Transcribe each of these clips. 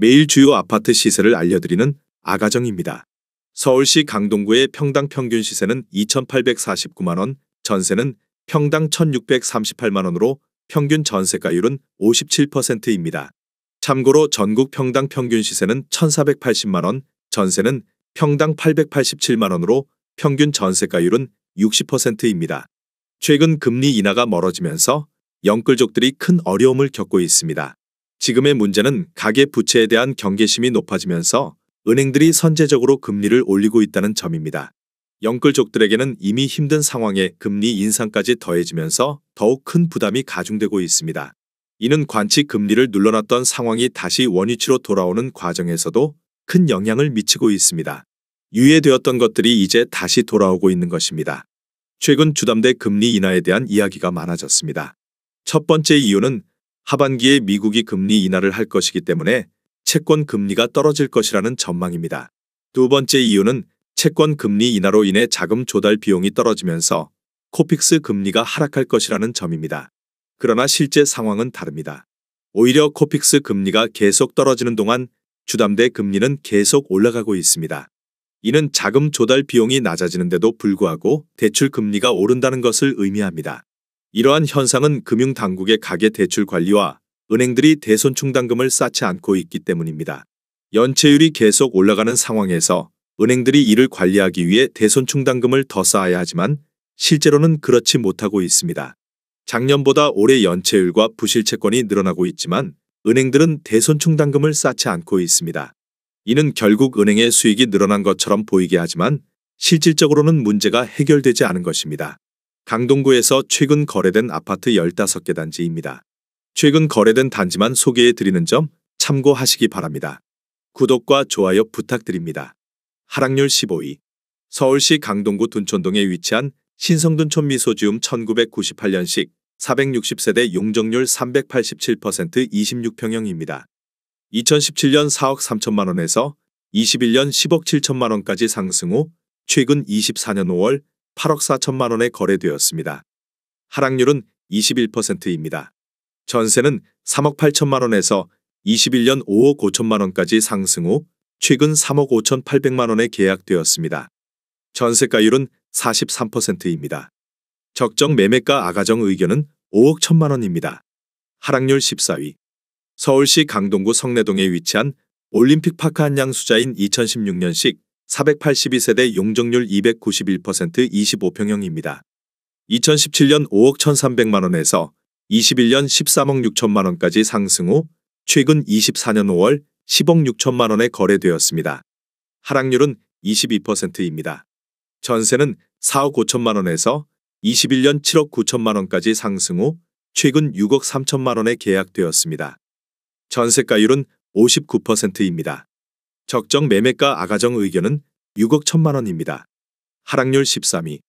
매일 주요 아파트 시세를 알려드리는 아가정입니다. 서울시 강동구의 평당 평균 시세는 2,849만 원, 전세는 평당 1,638만 원으로 평균 전세가율은 57%입니다. 참고로 전국 평당 평균 시세는 1,480만 원, 전세는 평당 887만 원으로 평균 전세가율은 60%입니다. 최근 금리 인하가 멀어지면서 영끌족들이 큰 어려움을 겪고 있습니다. 지금의 문제는 가계 부채에 대한 경계심이 높아지면서 은행들이 선제적으로 금리를 올리고 있다는 점입니다. 영끌족들에게는 이미 힘든 상황에 금리 인상까지 더해지면서 더욱 큰 부담이 가중되고 있습니다. 이는 관치 금리를 눌러놨던 상황이 다시 원위치로 돌아오는 과정에서도 큰 영향을 미치고 있습니다. 유예되었던 것들이 이제 다시 돌아오고 있는 것입니다. 최근 주담대 금리 인하에 대한 이야기가 많아졌습니다. 첫 번째 이유는 하반기에 미국이 금리 인하를 할 것이기 때문에 채권 금리가 떨어질 것이라는 전망입니다. 두 번째 이유는 채권 금리 인하로 인해 자금 조달 비용이 떨어지면서 코픽스 금리가 하락할 것이라는 점입니다. 그러나 실제 상황은 다릅니다. 오히려 코픽스 금리가 계속 떨어지는 동안 주담대 금리는 계속 올라가고 있습니다. 이는 자금 조달 비용이 낮아지는데도 불구하고 대출 금리가 오른다는 것을 의미합니다. 이러한 현상은 금융당국의 가계 대출 관리와 은행들이 대손충당금을 쌓지 않고 있기 때문입니다. 연체율이 계속 올라가는 상황에서 은행들이 이를 관리하기 위해 대손충당금을 더 쌓아야 하지만 실제로는 그렇지 못하고 있습니다. 작년보다 올해 연체율과 부실채권이 늘어나고 있지만 은행들은 대손충당금을 쌓지 않고 있습니다. 이는 결국 은행의 수익이 늘어난 것처럼 보이게 하지만 실질적으로는 문제가 해결되지 않은 것입니다. 강동구에서 최근 거래된 아파트 15개 단지입니다. 최근 거래된 단지만 소개해드리는 점 참고하시기 바랍니다. 구독과 좋아요 부탁드립니다. 하락률 15위. 서울시 강동구 둔촌동에 위치한 신성둔촌 미소지움 1998년식 460세대 용적률 387% 26평형입니다. 2017년 4억 3천만 원에서 21년 10억 7천만 원까지 상승 후 최근 24년 5월 8억 4천만 원에 거래되었습니다. 하락률은 21%입니다. 전세는 3억 8천만 원에서 21년 5억 5천만 원까지 상승 후 최근 3억 5천 8백만 원에 계약되었습니다. 전세가율은 43%입니다. 적정 매매가 아가정 의견은 5억 1천만 원입니다. 하락률 14위. 서울시 강동구 성내동에 위치한 올림픽파크 한양수자인 2016년식 482세대 용적률 291% 25평형입니다. 2017년 5억 1,300만 원에서 21년 13억 6천만 원까지 상승 후 최근 24년 5월 10억 6천만 원에 거래되었습니다. 하락률은 22%입니다. 전세는 4억 5천만 원에서 21년 7억 9천만 원까지 상승 후 최근 6억 3천만 원에 계약되었습니다. 전세가율은 59%입니다. 적정 매매가 아가정 의견은 6억 1천만 원입니다. 하락률 13위.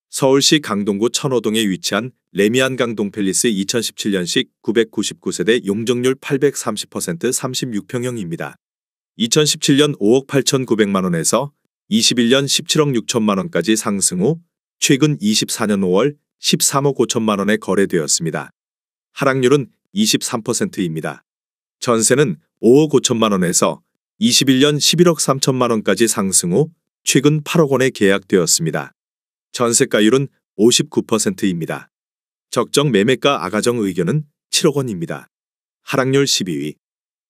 서울시 강동구 천호동에 위치한 레미안 강동팰리스 2017년식 999세대 용적률 830% 36평형입니다. 2017년 5억 8,900만 원에서 21년 17억 6천만 원까지 상승 후 최근 24년 5월 13억 5천만 원에 거래되었습니다. 하락률은 23%입니다. 전세는 5억 5천만 원에서 21년 11억 3천만 원까지 상승 후 최근 8억 원에 계약되었습니다. 전세가율은 59%입니다. 적정 매매가 아가정 의견은 7억 원입니다. 하락률 12위.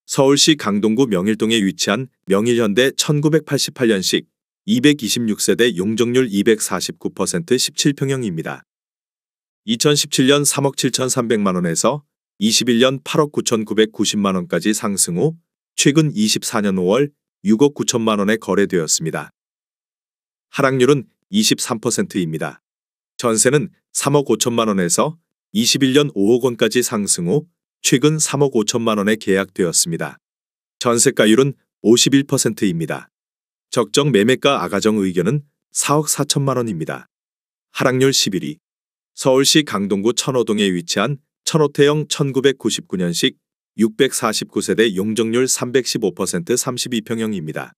서울시 강동구 명일동에 위치한 명일현대 1988년식 226세대 용적률 249% 17평형입니다. 2017년 3억 7,300만 원에서 21년 8억 9,990만 원까지 상승 후 최근 24년 5월 6억 9천만 원에 거래되었습니다. 하락률은 23%입니다. 전세는 3억 5천만 원에서 21년 5억 원까지 상승 후 최근 3억 5천만 원에 계약되었습니다. 전세가율은 51%입니다. 적정 매매가 아가정 의견은 4억 4천만 원입니다. 하락률 11위. 서울시 강동구 천호동에 위치한 천호태형 1999년식 649세대 용적률 315% 32평형입니다.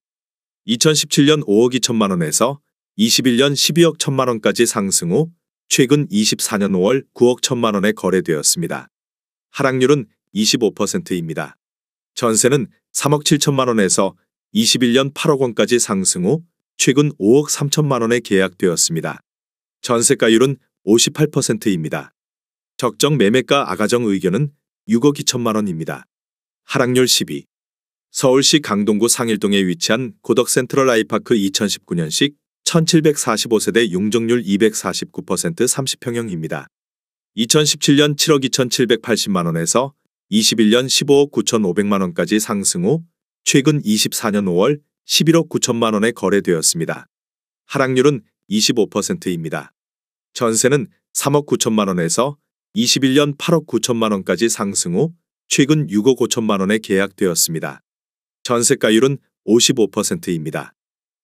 2017년 5억 2천만 원에서 21년 12억 1천만 원까지 상승 후 최근 24년 5월 9억 1천만 원에 거래되었습니다. 하락률은 25%입니다. 전세는 3억 7천만 원에서 21년 8억 원까지 상승 후 최근 5억 3천만 원에 계약되었습니다. 전세가율은 58%입니다. 적정 매매가 아가정 의견은 6억 2천만 원입니다. 하락률 12. 서울시 강동구 상일동에 위치한 고덕 센트럴 아이파크 2019년식 1745세대 용적률 249% 30평형입니다. 2017년 7억 2,780만 원에서 21년 15억 9,500만 원까지 상승 후 최근 24년 5월 11억 9천만 원에 거래되었습니다. 하락률은 25%입니다. 전세는 3억 9천만 원에서 21년 8억 9천만 원까지 상승 후 최근 6억 5천만 원에 계약되었습니다. 전세가율은 55%입니다.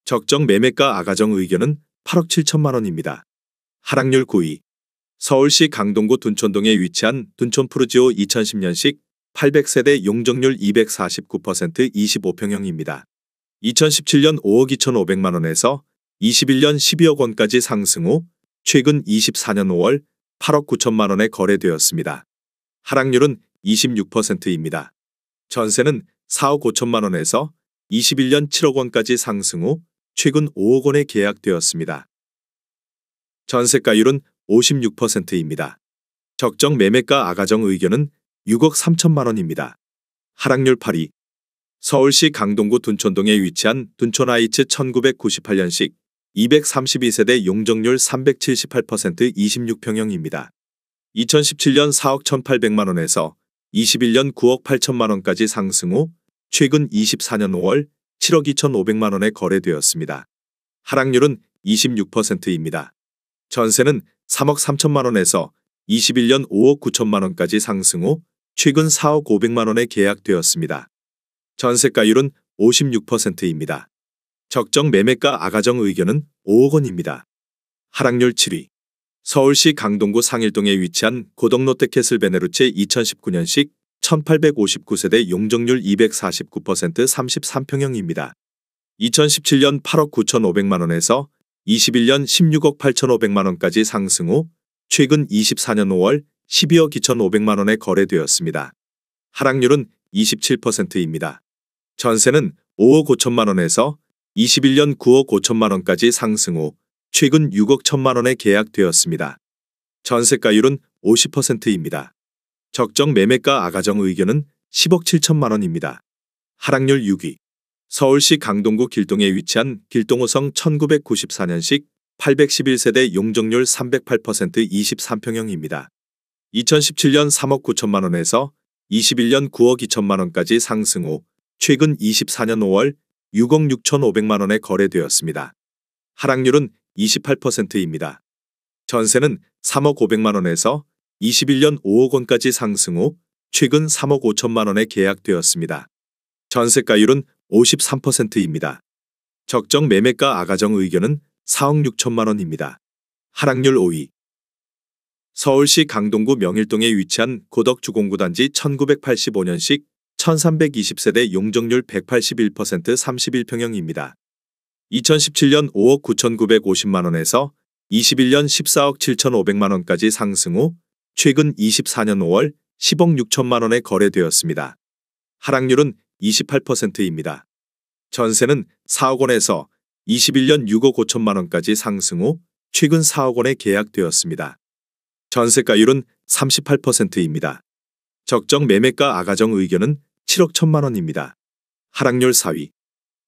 적정 매매가 아가정 의견은 8억 7천만 원입니다. 하락률 9위. 서울시 강동구 둔촌동에 위치한 둔촌 푸르지오 2010년식 800세대 용적률 249% 25평형입니다. 2017년 5억 2,500만 원에서 21년 12억 원까지 상승 후 최근 24년 5월 8억 9천만 원에 거래되었습니다. 하락률은 26%입니다. 전세는 4억 5천만 원에서 21년 7억 원까지 상승 후 최근 5억 원에 계약되었습니다. 전세가율은 56%입니다. 적정 매매가 아가정 의견은 6억 3천만 원입니다. 하락률 8위. 서울시 강동구 둔촌동에 위치한 둔촌아이츠 1998년식 232세대 용적률 378% 26평형입니다. 2017년 4억 1,800만 원에서 21년 9억 8천만 원까지 상승 후 최근 24년 5월 7억 2,500만 원에 거래되었습니다. 하락률은 26%입니다. 전세는 3억 3천만 원에서 21년 5억 9천만 원까지 상승 후 최근 4억 500만 원에 계약되었습니다. 전세가율은 56%입니다. 적정 매매가 아가정 의견은 5억 원입니다. 하락률 7위. 서울시 강동구 상일동에 위치한 고덕 롯데캐슬 베네루체 2019년식 1859세대 용적률 249% 33평형입니다. 2017년 8억 9,500만 원에서 21년 16억 8,500만 원까지 상승 후 최근 24년 5월 12억 2,500만 원에 거래되었습니다. 하락률은 27%입니다. 전세는 5억 5천만 원에서 21년 9억 5천만 원까지 상승 후 최근 6억 1천만 원에 계약되었습니다. 전세가율은 50%입니다. 적정 매매가 아가정 의견은 10억 7천만 원입니다. 하락률 6위. 서울시 강동구 길동에 위치한 길동호성 1994년식 811세대 용적률 308% 23평형입니다. 2017년 3억 9천만 원에서 21년 9억 2천만 원까지 상승 후 최근 24년 5월 6억 6,500만 원에 거래되었습니다. 하락률은 28%입니다. 전세는 3억 500만 원에서 21년 5억 원까지 상승 후 최근 3억 5천만 원에 계약되었습니다. 전세가율은 53%입니다. 적정 매매가 아가정 의견은 4억 6천만 원입니다. 하락률 5위. 서울시 강동구 명일동에 위치한 고덕 주공구단지 1985년식 1320세대 용적률 181% 31평형입니다. 2017년 5억 9,950만 원에서 21년 14억 7,500만 원까지 상승 후 최근 24년 5월 10억 6천만 원에 거래되었습니다. 하락률은 28%입니다. 전세는 4억 원에서 21년 6억 5천만 원까지 상승 후 최근 4억 원에 계약되었습니다. 전세가율은 38%입니다. 적정 매매가 아가정 의견은 7억 1천만 원입니다. 하락률 4위.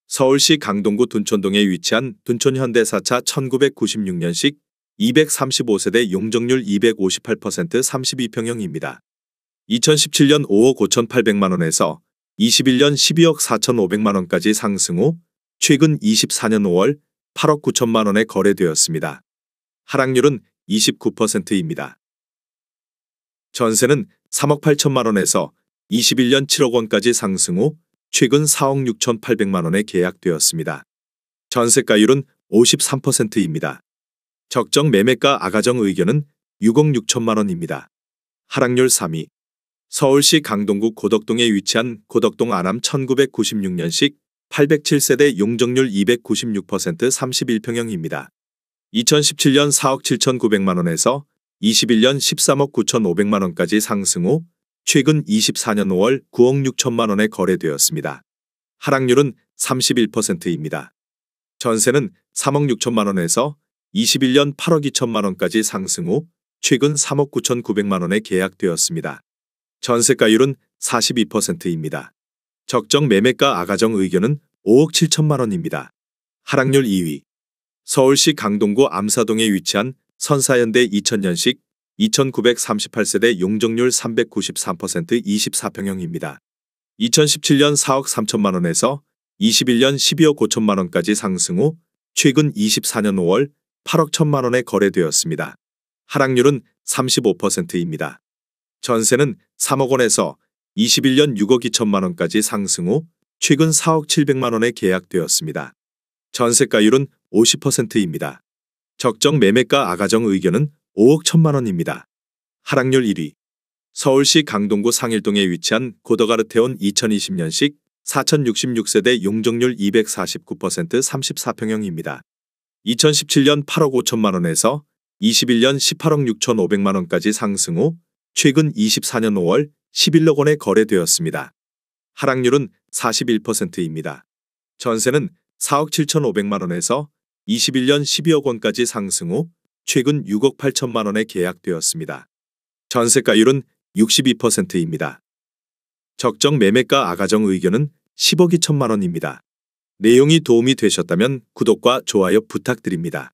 서울시 강동구 둔촌동에 위치한 둔촌 현대사차 1996년식 235세대 용적률 258% 32평형입니다. 2017년 5억 5,800만 원에서 21년 12억 4,500만 원까지 상승 후 최근 24년 5월 8억 9천만 원에 거래되었습니다. 하락률은 29%입니다. 전세는 3억 8천만 원에서 21년 7억 원까지 상승 후 최근 4억 6,800만 원에 계약되었습니다. 전세가율은 53%입니다. 적정 매매가 아가정 의견은 6억 6천만 원입니다. 하락률 3위. 서울시 강동구 고덕동에 위치한 고덕동 아남 1996년식 807세대 용적률 296% 31평형입니다. 2017년 4억 7,900만 원에서 21년 13억 9,500만 원까지 상승 후 최근 24년 5월 9억 6천만 원에 거래되었습니다. 하락률은 31%입니다. 전세는 3억 6천만 원에서 21년 8억 2천만 원까지 상승 후 최근 3억 9천9백만 원에 계약되었습니다. 전세가율은 42%입니다. 적정 매매가 아가정 의견은 5억 7천만 원입니다. 하락률 2위. 서울시 강동구 암사동에 위치한 선사현대 2000년식 2938세대 용적률 393% 24평형입니다. 2017년 4억 3천만 원에서 21년 12억 5천만 원까지 상승 후 최근 24년 5월 8억 1천만 원에 거래되었습니다. 하락률은 35%입니다. 전세는 3억 원에서 21년 6억 2천만 원까지 상승 후 최근 4억 7백만 원에 계약되었습니다. 전세가율은 50%입니다. 적정 매매가 아가정 의견은 5억 1천만 원입니다. 하락률 1위. 서울시 강동구 상일동에 위치한 고더가르테온 2020년식 4066세대 용적률 249% 34평형입니다. 2017년 8억 5천만 원에서 21년 18억 6천5백만 원까지 상승 후 최근 24년 5월 11억 원에 거래되었습니다. 하락률은 41%입니다. 전세는 4억 7천5백만 원에서 21년 12억 원까지 상승 후 최근 6억 8천만 원에 계약되었습니다. 전세가율은 62%입니다. 적정 매매가 아가정 의견은 10억 2천만 원입니다. 내용이 도움이 되셨다면 구독과 좋아요 부탁드립니다.